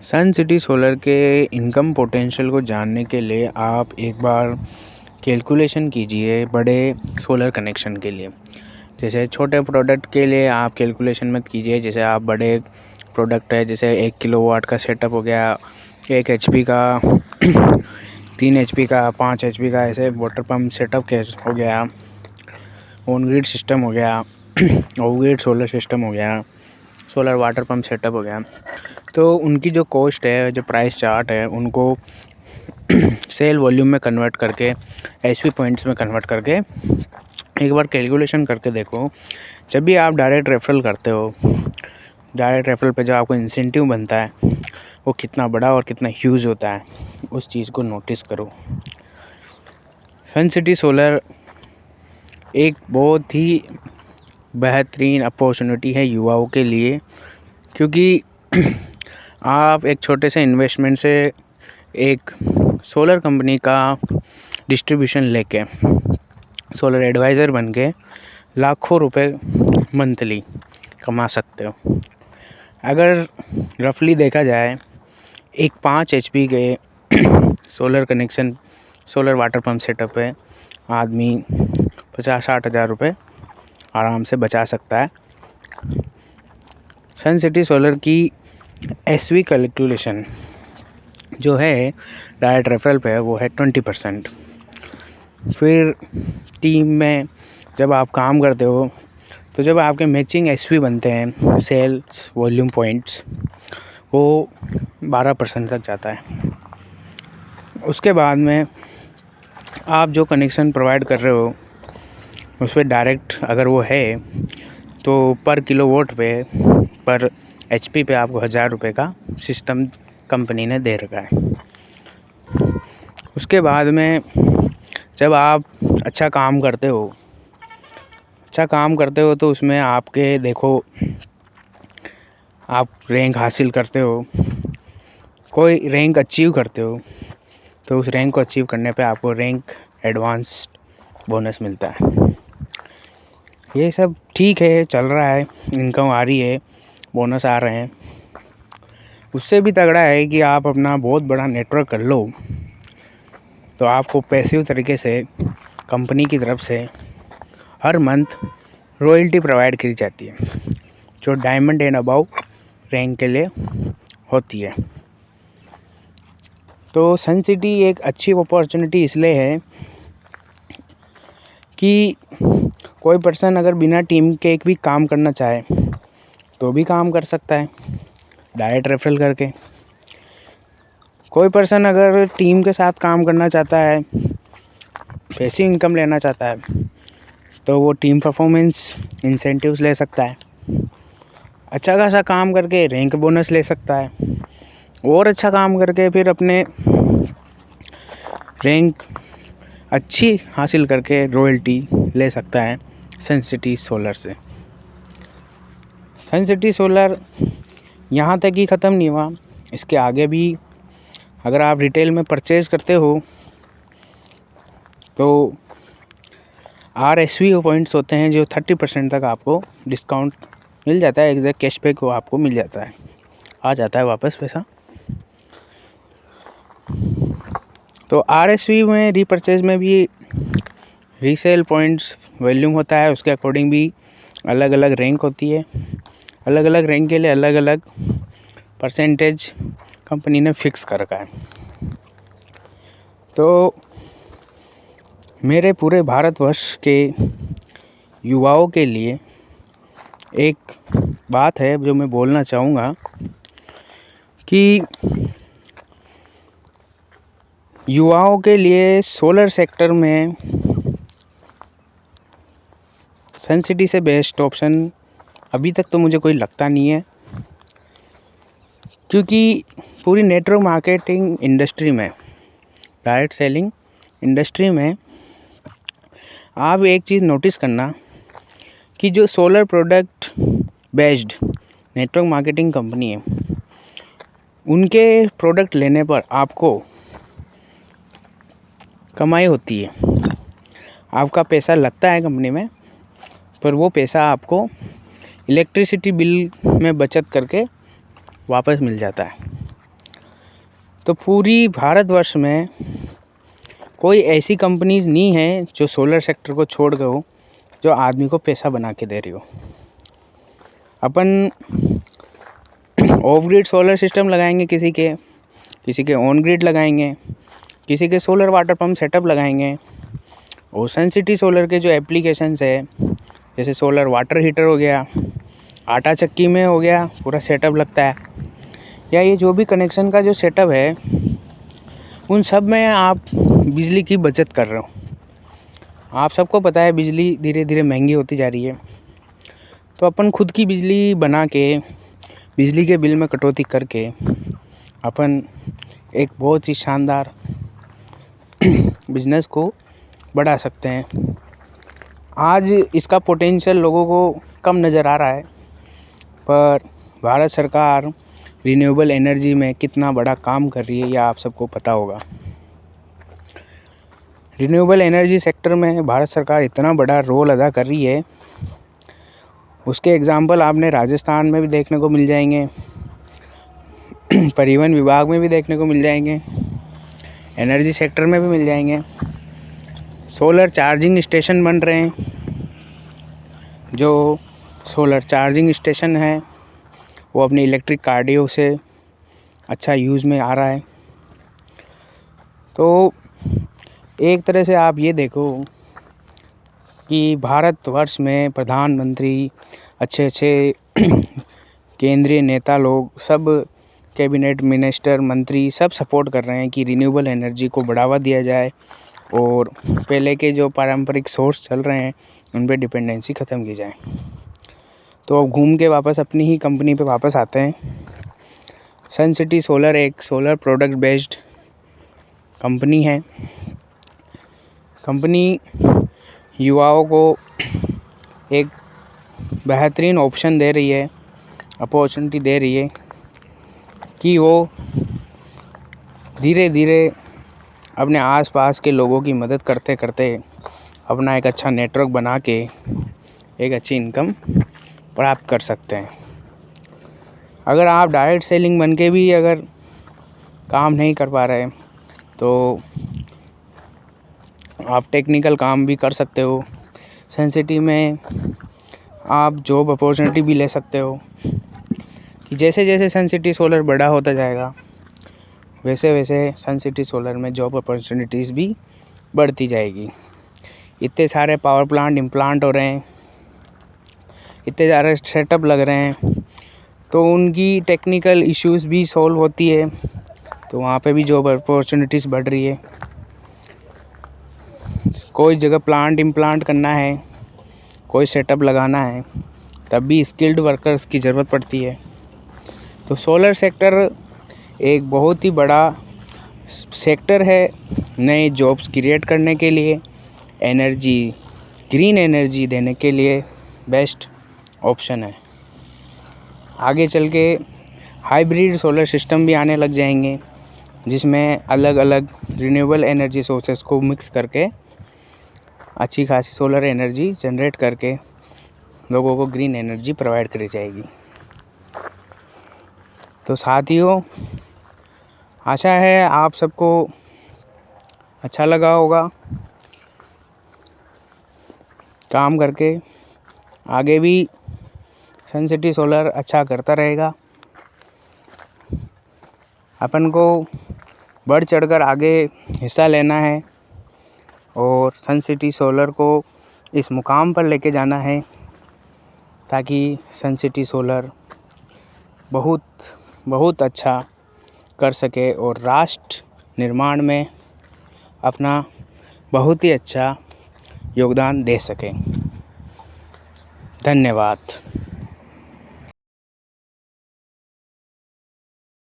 सन city solar के income potential को जानने के लिए आप एक बार कैलकुलेशन कीजिए बड़े सोलर कनेक्शन के लिए। जैसे छोटे प्रोडक्ट के लिए आप कैलकुलेशन मत कीजिए। जैसे आप बड़े प्रोडक्ट है, जैसे 1 किलोवाट का सेटअप हो गया, 1 HP का 3 HP का 5 HP का, ऐसे वाटर पम्प सेटअप हो गया, ऑन ग्रिड सिस्टम हो गया, ऑफ ग्रिड सोलर सिस्टम हो गया, सोलर वाटर पम्प सेटअप हो गया। तो उनकी जो कॉस्ट है, जो प्राइस चार्ट है, उनको सेल वॉल्यूम में कन्वर्ट करके एसवी पॉइंट्स में कन्वर्ट करके एक बार कैलकुलेशन करके देखो। जब भी आप डायरेक्ट रेफरल करते हो, डायरेक्ट रेफरल पे जो आपको इंसेंटिव बनता है वो कितना बड़ा और कितना ह्यूज होता है, उस चीज़ को नोटिस करो। सन सिटी सोलर एक बहुत ही बेहतरीन अपॉर्चुनिटी है युवाओं के लिए, क्योंकि आप एक छोटे से इन्वेस्टमेंट से एक सोलर कंपनी का डिस्ट्रीब्यूशन लेके सोलर एडवाइज़र बन के लाखों रुपए मंथली कमा सकते हो। अगर रफली देखा जाए, एक 5 HP के solar connection, solar water pump setup है, आदमी 50-60 हज़ार रुपये आराम से बचा सकता है। सन सिटी सोलर की एसवी कैलकुलेशन जो है डायरेक्ट रेफरल पे है, वो है 20%। फिर टीम में जब आप काम करते हो तो जब आपके मैचिंग एसवी बनते हैं, सेल्स वॉल्यूम पॉइंट्स, वो 12% तक जाता है। उसके बाद में आप जो कनेक्शन प्रोवाइड कर रहे हो उस पर डायरेक्ट अगर वो है तो पर किलोवाट पे, पर HP पे आपको 1000 रुपये का सिस्टम कंपनी ने दे रखा है। उसके बाद में जब आप अच्छा काम करते हो तो उसमें आपके देखो, आप रैंक हासिल करते हो, कोई रैंक अचीव करते हो, तो उस रैंक को अचीव करने पे आपको रैंक एडवांस बोनस मिलता है। ये सब ठीक है, चल रहा है, इनकम आ रही है, बोनस आ रहे हैं। उससे भी तगड़ा है कि आप अपना बहुत बड़ा नेटवर्क कर लो तो आपको पैसिव तरीके से कंपनी की तरफ से हर मंथ रॉयल्टी प्रोवाइड की जाती है, जो डायमंड एंड अबव रैंक के लिए होती है। तो सन सिटी एक अच्छी अपॉर्चुनिटी इसलिए है कि कोई पर्सन अगर बिना टीम के एक भी काम करना चाहे तो भी काम कर सकता है डायरेक्ट रेफरल करके। कोई पर्सन अगर टीम के साथ काम करना चाहता है, पैसिव इनकम लेना चाहता है, तो वो टीम परफॉर्मेंस इंसेंटिव्स ले सकता है, अच्छा खासा काम करके रैंक बोनस ले सकता है, और अच्छा काम करके फिर अपने रैंक अच्छी हासिल करके रॉयल्टी ले सकता है सन सिटी सोलर से। सन सिटी सोलर यहाँ तक ही ख़त्म नहीं हुआ, इसके आगे भी अगर आप रिटेल में परचेज़ करते हो तो RSV पॉइंट्स होते हैं जो 30% तक आपको डिस्काउंट मिल जाता है, एग्जैक्ट कैशबैक वो आपको मिल जाता है, आ जाता है वापस पैसा। तो RSV में रीपरचेज में भी रीसेल पॉइंट्स वॉल्यूम होता है, उसके अकॉर्डिंग भी अलग अलग रैंक होती है, अलग अलग रैंक के लिए अलग अलग परसेंटेज कंपनी ने फिक्स कर रखा है। तो मेरे पूरे भारतवर्ष के युवाओं के लिए एक बात है जो मैं बोलना चाहूँगा कि युवाओं के लिए सोलर सेक्टर में सन सिटी से बेस्ट ऑप्शन अभी तक तो मुझे कोई लगता नहीं है, क्योंकि पूरी नेटवर्क मार्केटिंग इंडस्ट्री में, डायरेक्ट सेलिंग इंडस्ट्री में आप एक चीज़ नोटिस करना कि जो solar product based network marketing company है, उनके प्रोडक्ट लेने पर आपको कमाई होती है, आपका पैसा लगता है कंपनी में, पर वो पैसा आपको इलेक्ट्रिसिटी बिल में बचत करके वापस मिल जाता है। तो पूरी भारतवर्ष में कोई ऐसी कंपनीज नहीं है जो सोलर सेक्टर को छोड़ गए हो, जो आदमी को पैसा बना के दे रही हो। अपन ऑफ ग्रिड सोलर सिस्टम लगाएंगे, किसी के ऑन ग्रिड लगाएंगे, किसी के सोलर वाटर पंप सेटअप लगाएंगे। और सनसिटी सोलर के जो एप्लीकेशंस है, जैसे सोलर वाटर हीटर हो गया, आटा चक्की में हो गया, पूरा सेटअप लगता है, या ये जो भी कनेक्शन का जो सेटअप है, उन सब में आप बिजली की बचत कर रहे हो। आप सबको पता है बिजली धीरे धीरे महंगी होती जा रही है, तो अपन खुद की बिजली बना के बिजली के बिल में कटौती करके अपन एक बहुत ही शानदार बिजनेस को बढ़ा सकते हैं। आज इसका पोटेंशियल लोगों को कम नज़र आ रहा है, पर भारत सरकार रिन्यूएबल एनर्जी में कितना बड़ा काम कर रही है, यह आप सबको पता होगा। रिन्यूएबल एनर्जी सेक्टर में भारत सरकार इतना बड़ा रोल अदा कर रही है, उसके एग्जाम्पल आपने राजस्थान में भी देखने को मिल जाएंगे, परिवहन विभाग में भी देखने को मिल जाएंगे, एनर्जी सेक्टर में भी मिल जाएंगे। सोलर चार्जिंग स्टेशन बन रहे हैं, जो सोलर चार्जिंग स्टेशन है वो अपनी इलेक्ट्रिक कार्डियो से अच्छा यूज़ में आ रहा है। तो एक तरह से आप ये देखो कि भारतवर्ष में प्रधानमंत्री, अच्छे अच्छे केंद्रीय नेता लोग, सब कैबिनेट मिनिस्टर, मंत्री सब सपोर्ट कर रहे हैं कि रिन्यूएबल एनर्जी को बढ़ावा दिया जाए और पहले के जो पारंपरिक सोर्स चल रहे हैं उन पे डिपेंडेंसी ख़त्म की जाए। तो अब घूम के वापस अपनी ही कंपनी पे वापस आते हैं। सनसिटी सोलर एक सोलर प्रोडक्ट बेस्ड कंपनी है। कंपनी युवाओं को एक बेहतरीन ऑप्शन दे रही है, अपॉर्चुनिटी दे रही है कि वो धीरे धीरे अपने आसपास के लोगों की मदद करते करते अपना एक अच्छा नेटवर्क बना के एक अच्छी इनकम प्राप्त कर सकते हैं। अगर आप डायरेक्ट सेलिंग बन के भी अगर काम नहीं कर पा रहे तो आप टेक्निकल काम भी कर सकते हो। सनसिटी में आप जॉब अपॉर्चुनिटी भी ले सकते हो कि जैसे जैसे सनसिटी सोलर बड़ा होता जाएगा वैसे वैसे सनसिटी सोलर में जॉब अपॉर्चुनिटीज़ भी बढ़ती जाएगी। इतने सारे पावर प्लांट इम्प्लांट हो रहे हैं, इतने सारे सेटअप लग रहे हैं, तो उनकी टेक्निकल इश्यूज़ भी सॉल्व होती है, तो वहाँ पे भी जॉब अपॉर्चुनिटीज़ बढ़ रही है। कोई जगह प्लांट इम्प्लांट करना है, कोई सेटअप लगाना है, तब भी स्किल्ड वर्कर्स की ज़रूरत पड़ती है। तो सोलर सेक्टर एक बहुत ही बड़ा सेक्टर है नए जॉब्स क्रिएट करने के लिए, एनर्जी, ग्रीन एनर्जी देने के लिए बेस्ट ऑप्शन है। आगे चल के हाइब्रिड सोलर सिस्टम भी आने लग जाएंगे, जिसमें अलग अलग रिन्यूएबल एनर्जी सोर्सेस को मिक्स करके अच्छी खासी सोलर एनर्जी जनरेट करके लोगों को ग्रीन एनर्जी प्रोवाइड करी जाएगी। तो साथियों, आशा है आप सबको अच्छा लगा होगा काम करके। आगे भी सनसिटी सोलर अच्छा करता रहेगा। अपन को बढ़ चढ़कर आगे हिस्सा लेना है और सनसिटी सोलर को इस मुकाम पर लेके जाना है ताकि सनसिटी सोलर बहुत बहुत अच्छा कर सके और राष्ट्र निर्माण में अपना बहुत ही अच्छा योगदान दे सके। धन्यवाद।